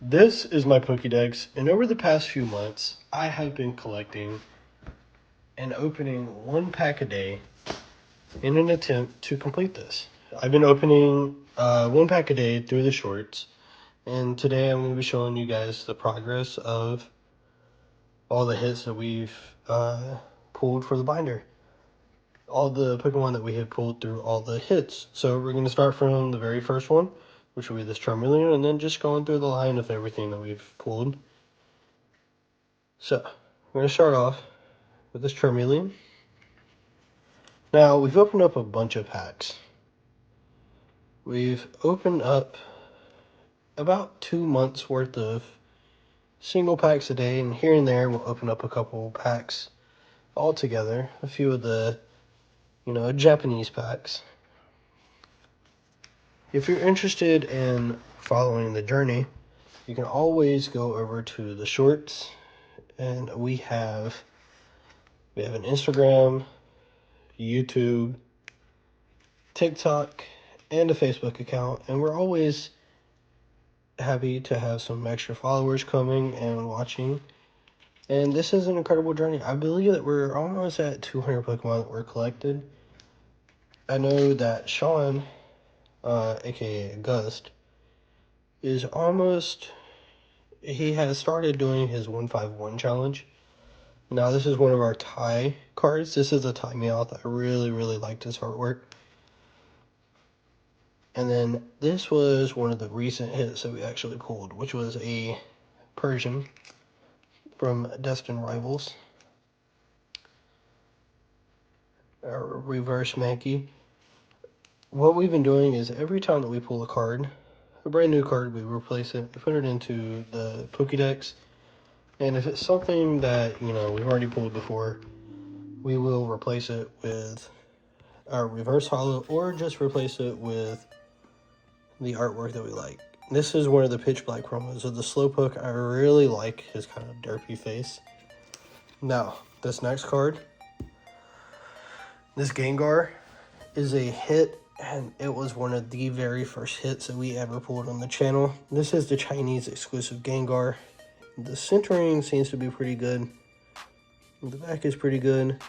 This is my Pokédex, and over the past few months, I have been collecting and opening one pack a day in an attempt to complete this. I've been opening one pack a day through the shorts, and today I'm going to be showing you guys the progress of all the hits that we've pulled for the binder. All the Pokemon that we have pulled through all the hits. So we're going to start from the very first one, which will be this Charmeleon, and then just going through the line of everything that we've pulled. So, we're going to start off with this Charmeleon. Now, we've opened up a bunch of packs. We've opened up about 2 months worth of single packs a day, and here and there we'll open up a couple packs all together. A few of the, Japanese packs. If you're interested in following the journey, you can always go over to the shorts, and we have an Instagram, YouTube, TikTok, and a Facebook account, and we're always happy to have some extra followers coming and watching. And this is an incredible journey. I believe that we're almost at 200 Pokemon that were collected. I know that Sean, aka Aghast, he has started doing his 151 challenge. Now this is one of our tie cards. This is a tie Meowth. I really liked his artwork. And then this was one of the recent hits that we actually pulled, which was a Persian from Destined Rivals. A reverse Mankey. What we've been doing is every time that we pull a brand new card, we replace it, we put it into the Pokédex. And if it's something that, we've already pulled before, we will replace it with our reverse holo, or just replace it with the artwork that we like. This is one of the Pitch Black promos of the Slowpoke. I really like his kind of derpy face. Now, this next card, this Gengar, is a hit, and it was one of the very first hits that we ever pulled on the channel. This is the Chinese exclusive Gengar. The centering seems to be pretty good. The back is pretty good.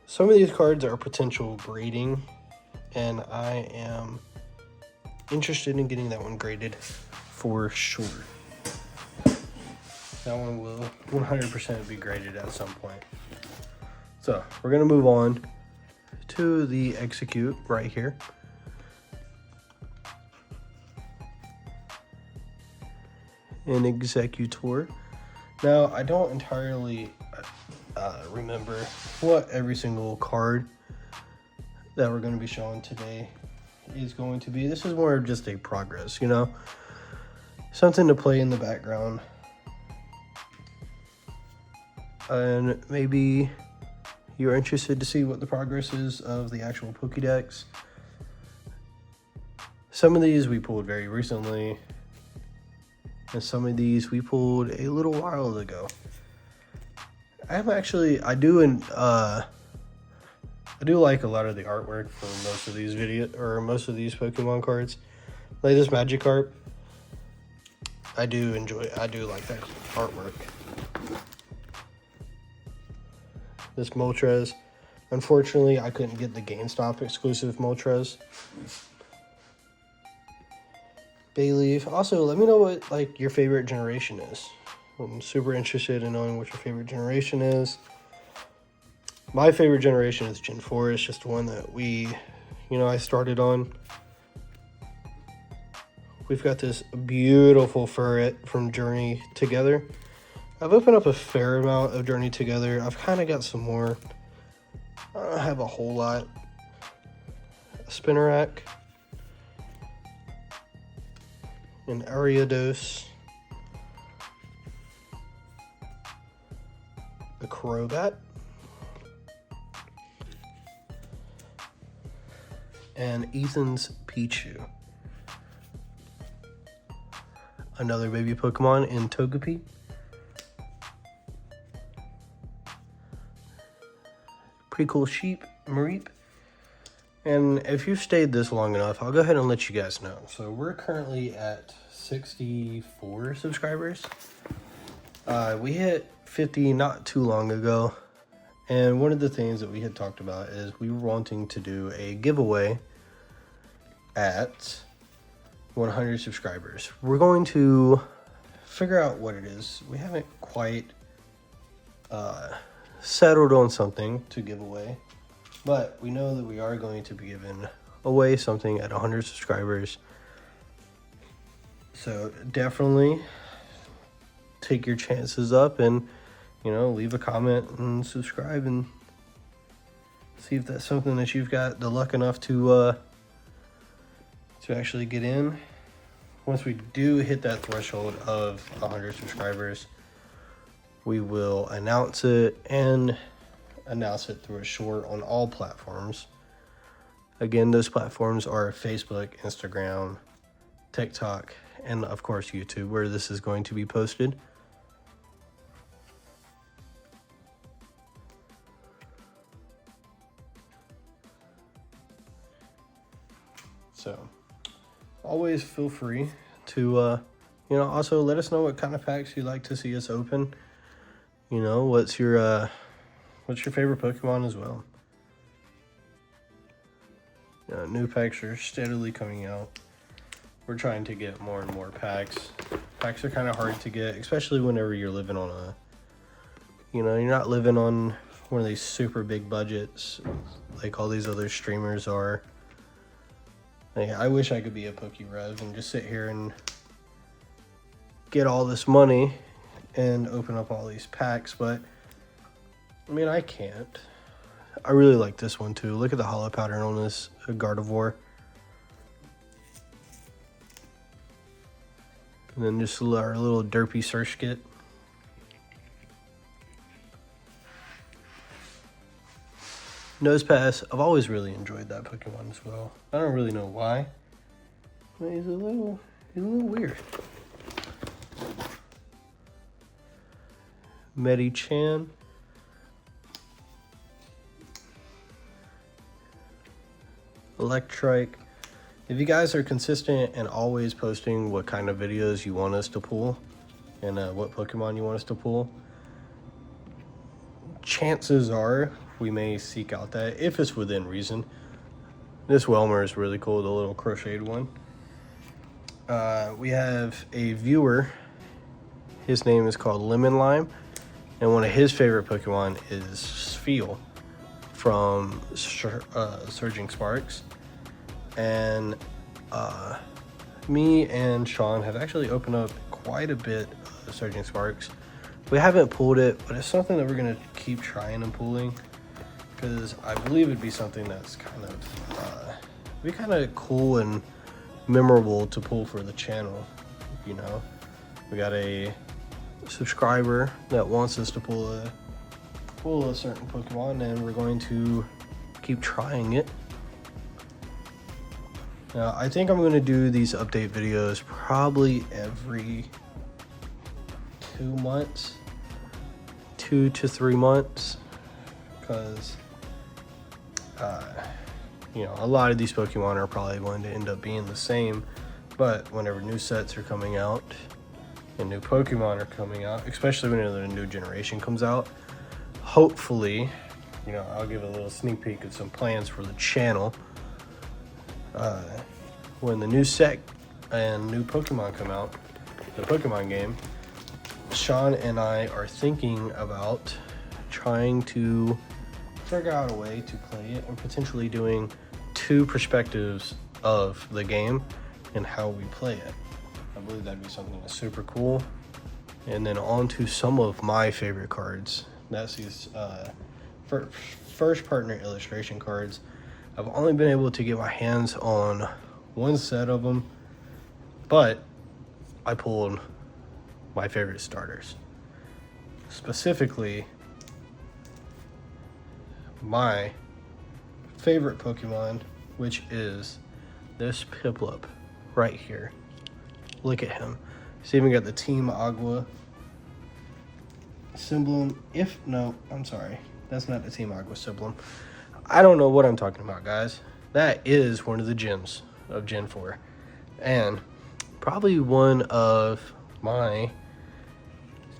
Some of these cards are potential grading, and I am interested in getting that one graded for sure. That one will 100% be graded at some point. So, we're going to move on to the Execute right here. An Executor. Now, I don't entirely remember what every single card that we're going to be showing today is going to be. This is more of just a progress, something to play in the background. And maybe you're interested to see what the progress is of the actual Pokédex. Some of these we pulled very recently, and some of these we pulled a little while ago. I do like a lot of the artwork for most of these Pokemon cards. Like this Magikarp, I do like that artwork. This Moltres, unfortunately I couldn't get the GameStop exclusive Moltres. Bayleaf. Also, let me know what your favorite generation is. I'm super interested in knowing what your favorite generation is. My favorite generation is Gen 4. It's just the one that I started on. We've got this beautiful Furret from Journey Together. I've opened up a fair amount of Journey Together. I've kind of got some more. I don't have a whole lot. A Spinarak. An Ariados. A Crobat. And Ethan's Pichu. Another baby Pokemon in Togepi. Pretty cool sheep, Mareep. And if you've stayed this long enough, I'll go ahead and let you guys know. So we're currently at 64 subscribers. We hit 50 not too long ago. And one of the things that we had talked about is we were wanting to do a giveaway at 100 subscribers. We're going to figure out what it is. We haven't quite settled on something to give away. But we know that we are going to be giving away something at 100 subscribers. So definitely take your chances up and, leave a comment and subscribe and see if that's something that you've got the luck enough to actually get in. Once we do hit that threshold of 100 subscribers, we will announce it and announce it through a short on all platforms. Again, those platforms are Facebook, Instagram, TikTok, and of course YouTube, where this is going to be posted. So always feel free to also let us know what kind of packs you'd like to see us open. What's your favorite Pokemon as well. New packs are steadily coming out. We're trying to get more and more packs. Packs are kind of hard to get, especially whenever you're living on you're not living on one of these super big budgets like all these other streamers are. I wish I could be a PokeRev and just sit here and get all this money and open up all these packs, but I can't. I really like this one too. Look at the hollow pattern on this Gardevoir. And then just our little derpy search kit. Nosepass, I've always really enjoyed that Pokemon as well. I don't really know why. But he's a little weird. Medichan. Electrike. If you guys are consistent and always posting what kind of videos you want us to pull and what Pokemon you want us to pull, chances are we may seek out that if it's within reason. This Welmer is really cool, the little crocheted one. We have a viewer. His name is called Lemon Lime, and one of his favorite Pokemon is Spheal from Surging Sparks. And me and Sean have actually opened up quite a bit of Surging Sparks. We haven't pulled it, but it's something that we're going to keep trying and pulling, because I believe it'd be something that's kind of cool and memorable to pull for the channel. We got a subscriber that wants us to pull a certain Pokemon, and we're going to keep trying it. Now, I think I'm going to do these update videos probably every 2 months, 2 to 3 months, because a lot of these Pokemon are probably going to end up being the same, but whenever new sets are coming out and new Pokemon are coming out, especially whenever a new generation comes out, hopefully, I'll give a little sneak peek of some plans for the channel. When the new set and new Pokemon come out, the Pokemon game, Sean and I are thinking about trying to figure out a way to play it and potentially doing 2 perspectives of the game and how we play it. I believe that'd be something that's super cool. And then on to some of my favorite cards. That's these first partner illustration cards. I've only been able to get my hands on one set of them, but I pulled my favorite starters. Specifically, my favorite Pokemon, which is this Piplup right here. Look at him. He's even got the Team Agua symbol. I'm sorry. That's not the Team Agua symbol. I don't know what I'm talking about, guys. that is one of the gems of Gen 4. And probably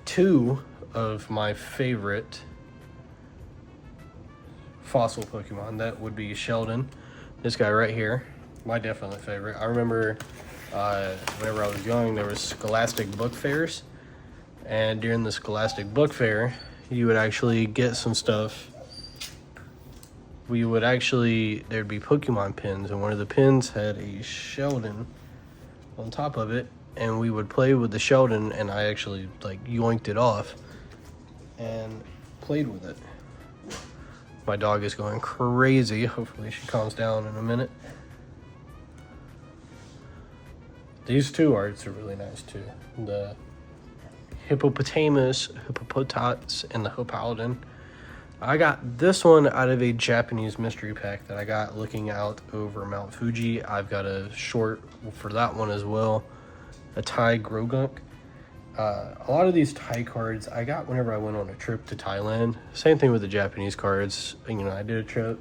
two of my favorite fossil Pokemon. That would be Sheldon, this guy right here, my definite favorite. I remember whenever I was young, there was Scholastic book fairs, and during the Scholastic book fair, you would actually get some stuff. There'd be Pokemon pins, and one of the pins had a Sheldon on top of it, and we would play with the Sheldon, and I actually like yoinked it off and played with it. My dog is going crazy. Hopefully she calms down in a minute. These two arts are really nice too. The hippopotamus, hippopotas, and the Hoppalden. I got this one out of a Japanese mystery pack that I got looking out over Mount Fuji. I've got a short for that one as well, a Thai Grogunk. A lot of these Thai cards I got whenever I went on a trip to Thailand. Same thing with the Japanese cards. You know, I did a trip,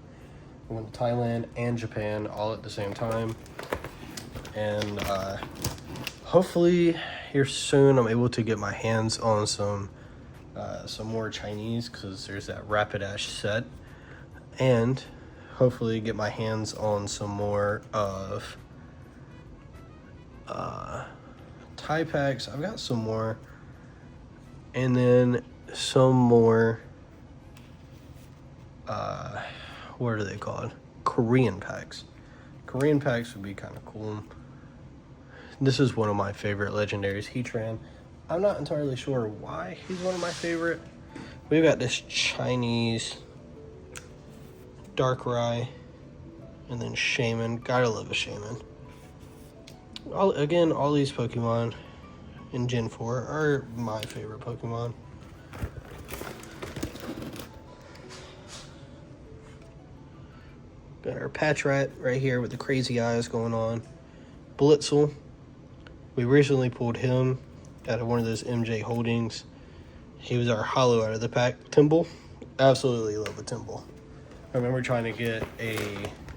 I went to Thailand and Japan all at the same time. And hopefully here soon I'm able to get my hands on some more Chinese, because there's that Rapidash set, and hopefully get my hands on some more of Thai packs. I've got some more, and then some more what are they called? Korean packs. Korean packs would be kind of cool. This is one of my favorite legendaries, Heatran. I'm not entirely sure why he's one of my favorite. We've got this Chinese Darkrai, and then Shaman. Gotta love a Shaman. All these Pokemon in Gen 4 are my favorite Pokemon. Got our Patchrat right here with the crazy eyes going on. Blitzel. We recently pulled him out of one of those MJ holdings. He was our hollow out of the pack. Timble. Absolutely love a Timble. I remember trying to get a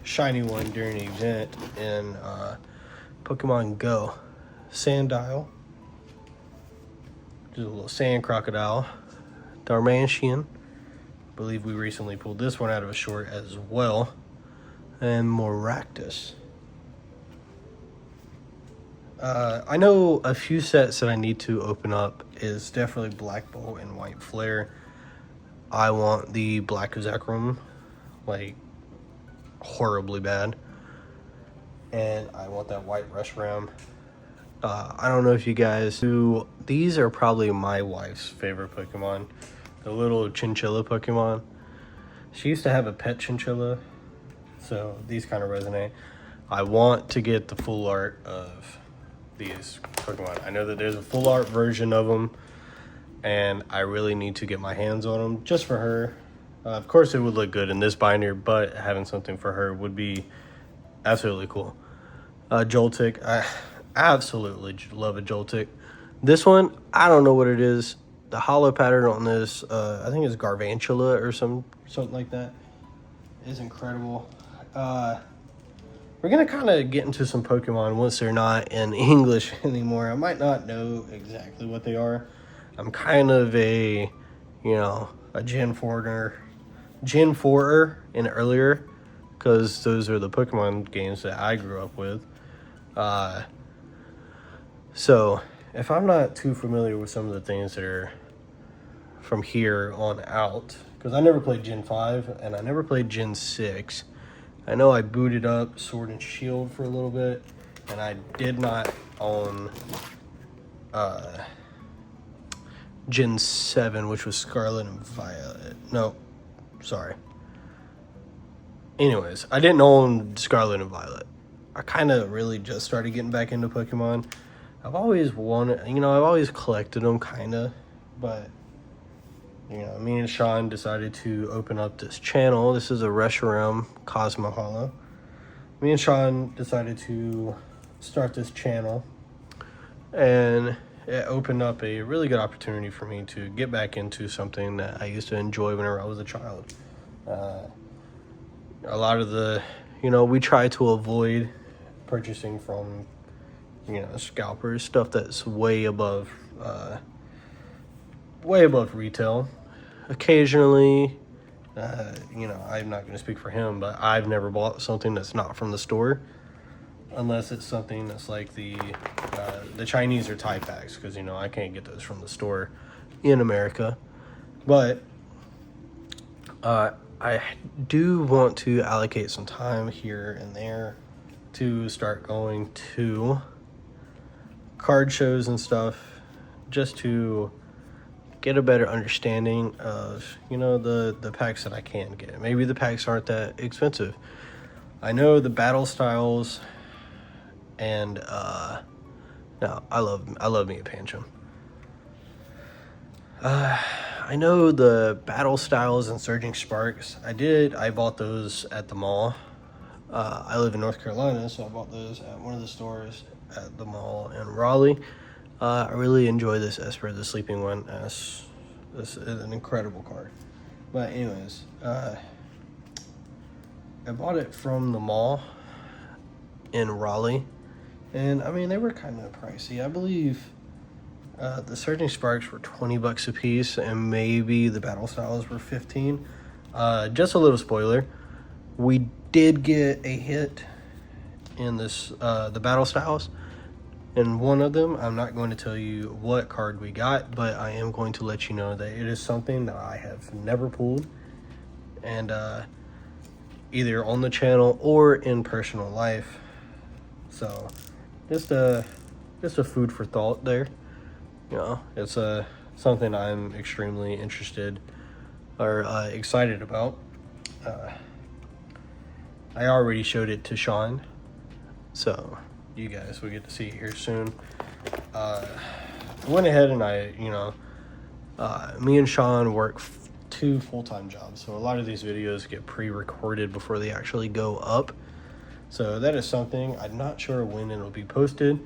shiny one during an event in Pokemon Go. Sandile. Just a little sand crocodile. Darmanian. I believe we recently pulled this one out of a short as well. And Moractus. I know a few sets that I need to open up is definitely Black Bolt and White Flare. I want the Black Zekrom, like, horribly bad. And I want that White Reshiram. I don't know if you guys do. These are probably my wife's favorite Pokemon. The little chinchilla Pokemon. She used to have a pet chinchilla, so these kind of resonate. I want to get the full art of these Pokemon. I know that there's a full art version of them, and I really need to get my hands on them just for her. Of course it would look good in this binder, but having something for her would be absolutely cool. Joltik. I absolutely love a Joltik. This one, I don't know what it is. The hollow pattern on this, I think it's Garvantula or something like that, is incredible. We're going to kind of get into some Pokemon once they're not in English anymore. I might not know exactly what they are. I'm kind of a Gen 4er and earlier, because those are the Pokemon games that I grew up with. So if I'm not too familiar with some of the things that are from here on out, because I never played Gen 5 and I never played Gen 6. I know I booted up Sword and Shield for a little bit, and I did not own Gen 7, which was Scarlet and Violet. No, sorry. Anyways, I didn't own Scarlet and Violet. I kind of really just started getting back into Pokemon. I've always I've always collected them, kind of, but me and Sean decided to open up this channel. This is a Reshiram Cosmo Hollow. Me and Sean decided to start this channel, and it opened up a really good opportunity for me to get back into something that I used to enjoy whenever I was a child. A lot of the, You know, we try to avoid purchasing from, scalpers, stuff that's way above retail. Occasionally, I'm not going to speak for him, but I've never bought something that's not from the store, unless it's something that's like the Chinese or Thai packs, because I can't get those from the store in America. But I do want to allocate some time here and there to start going to card shows and stuff, just to get a better understanding of the packs that I can get. Maybe the packs aren't that expensive. I know the battle styles, and no, I love me a Pancham. I know the battle styles and surging sparks. I bought those at the mall. I live in North Carolina, so I bought those at one of the stores at the mall in Raleigh. I really enjoy this Esper, the Sleeping One. This is an incredible card. But anyways, I bought it from the mall in Raleigh, and I mean, they were kind of pricey. I believe the Surging Sparks were $20 a piece, and maybe the Battle Styles were $15. Just a little spoiler, we did get a hit in this the Battle Styles. And one of them, I'm not going to tell you what card we got, but I am going to let you know that it is something that I have never pulled, and either on the channel or in personal life. So just a food for thought there. It's something I'm extremely interested or excited about. I already showed it to Sean, so you guys will get to see it here soon. I went ahead and me and Sean work 2 full-time jobs, so a lot of these videos get pre-recorded before they actually go up. So that is something. I'm not sure when it will be posted,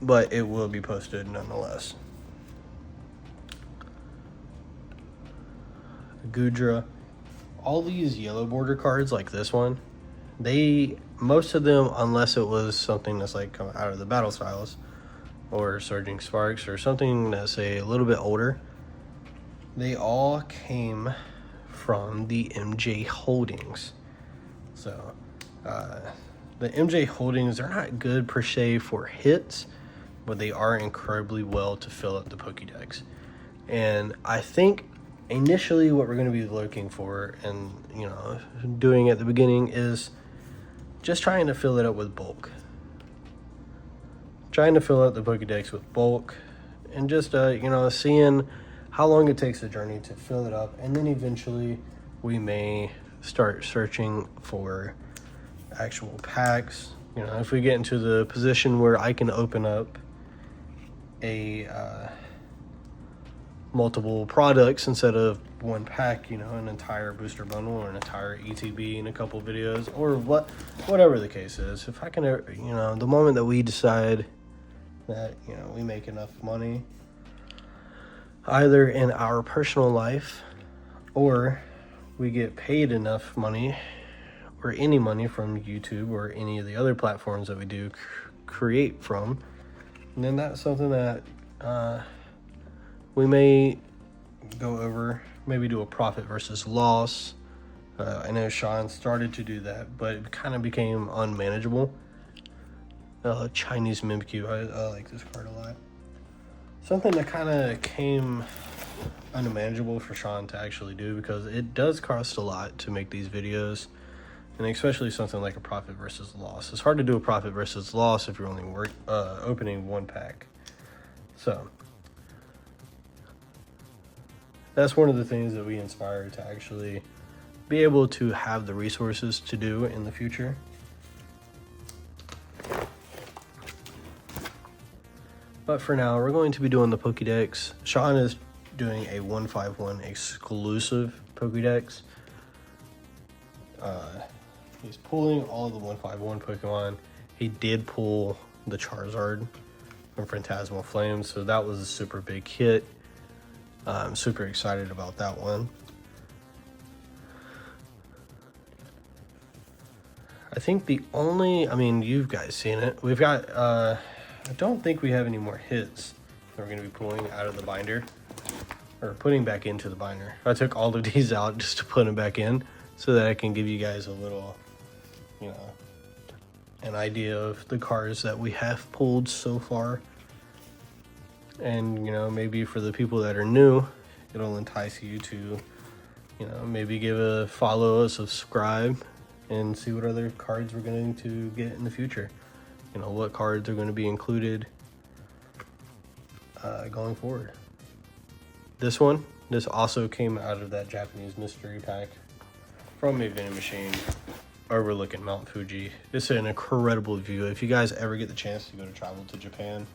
but it will be posted nonetheless. Gudra, all these yellow border cards like this one, most of them, unless it was something that's like come out of the battle styles or Surging Sparks or something that's a little bit older, they all came from the MJ holdings. So the MJ holdings, they're not good per se for hits, but they are incredibly well to fill up the Pokédex. And I think initially what we're going to be looking for and doing at the beginning is just trying to fill it up with bulk. Trying to fill out the Pokédex with bulk, and just seeing how long it takes the journey to fill it up, and then eventually we may start searching for actual packs. If we get into the position where I can open up a multiple products instead of one pack, an entire booster bundle or an entire ETB in a couple videos, or whatever the case is. If I can, the moment that we decide that we make enough money either in our personal life, or we get paid enough money or any money from YouTube or any of the other platforms that we do create from, and then that's something that we may go over, maybe do a profit versus loss. I know Sean started to do that, but it kind of became unmanageable. Chinese Mimikyu, I like this card a lot. Something that kind of came unmanageable for Sean to actually do, because it does cost a lot to make these videos, and especially something like a profit versus loss. It's hard to do a profit versus loss if you're only opening one pack. So that's one of the things that we inspire to actually be able to have the resources to do in the future. But for now, we're going to be doing the Pokédex. Sean is doing a 151 exclusive Pokédex. He's pulling all of the 151 Pokemon. He did pull the Charizard from Phantasmal Flames, so that was a super big hit. I'm super excited about that one. think the only, I mean, you guys seen it. We've got, I don't think we have any more hits that we're going to be pulling out of the binder. Or putting back into the binder. I took all of these out just to put them back in so that I can give you guys a little, you know, an idea of the cards that we have pulled so far. And, you know, maybe for the people that are new, it'll entice you to, you know, maybe give a follow, a subscribe, and see what other cards we're going to get in the future. You know, what cards are going to be included going forward. This also came out of that Japanese mystery pack from a vending machine overlooking Mount Fuji. It's an incredible view. If you guys ever get the chance to go to travel to Japan,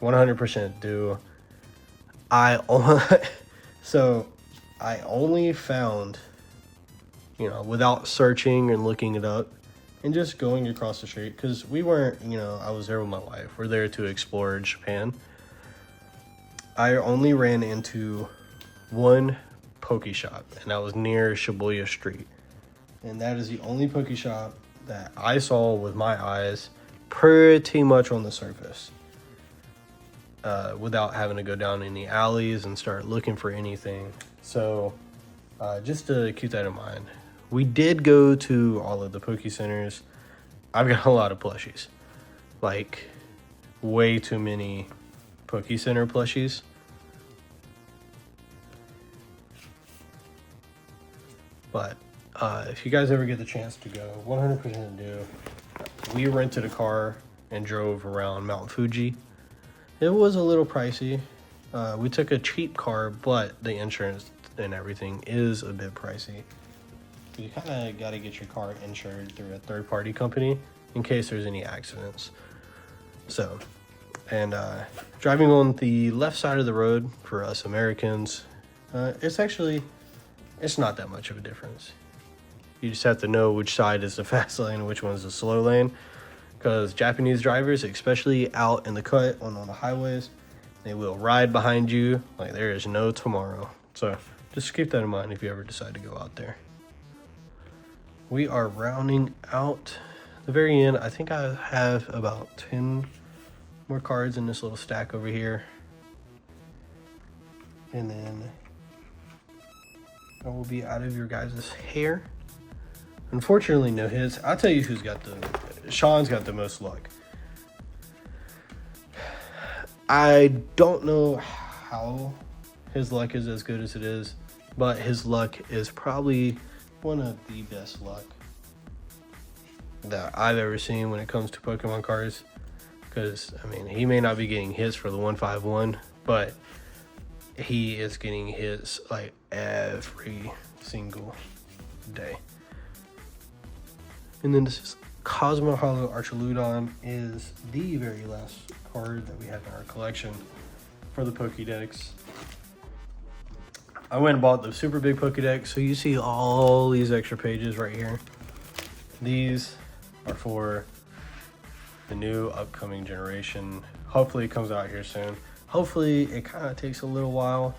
100% do. So I only found, you know, without searching and looking it up and just going across the street, because we weren't, you know, I was there with my wife. We're there to explore Japan. I only ran into one Poke Shop, and that was near Shibuya Street. And that is the only Poke Shop that I saw with my eyes pretty much on the surface. Without having to go down any alleys and start looking for anything. So just to keep that in mind. We did go to all of the Poke Centers. I've got a lot of plushies. Like, way too many Poke Center plushies. But if you guys ever get the chance to go, 100% do. We rented a car and drove around Mount Fuji. It was a little pricey. We took a cheap car, but the insurance and everything is a bit pricey. You kind of got to get your car insured through a third-party company in case there's any accidents. So, and driving on the left side of the road for us Americans, it's not that much of a difference. You just have to know which side is the fast lane and which one is the slow lane. Because Japanese drivers, especially out in the cut on the highways, they will ride behind you like there is no tomorrow. So just keep that in mind if you ever decide to go out there. We are rounding out the very end. I think I have about 10 more cards in this little stack over here. And then I will be out of your guys' hair. Unfortunately, no hits. I'll tell you who's got Sean's got the most luck. I don't know how his luck is as good as it is, but his luck is probably one of the best luck that I've ever seen when it comes to Pokemon cards. Because, I mean, he may not be getting hits for the 151, but he is getting hits like every single day. And then this is Cosmo Hollow Archaludon is the very last card that we have in our collection for the Pokédex. I went and bought the super big Pokédex, so you see all these extra pages right here. These are for the new upcoming generation. Hopefully it comes out here soon. Hopefully it kind of takes a little while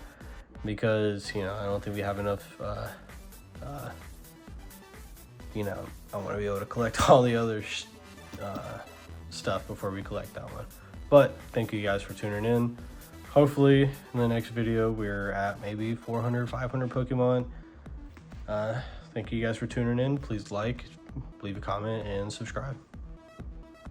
because, you know, I don't think we have enough, you know, I want to be able to collect all the other stuff before we collect that one. But thank you guys for tuning in. Hopefully in the next video we're at maybe 400, 500 Pokemon. Thank you guys for tuning in. Please like, leave a comment, and subscribe.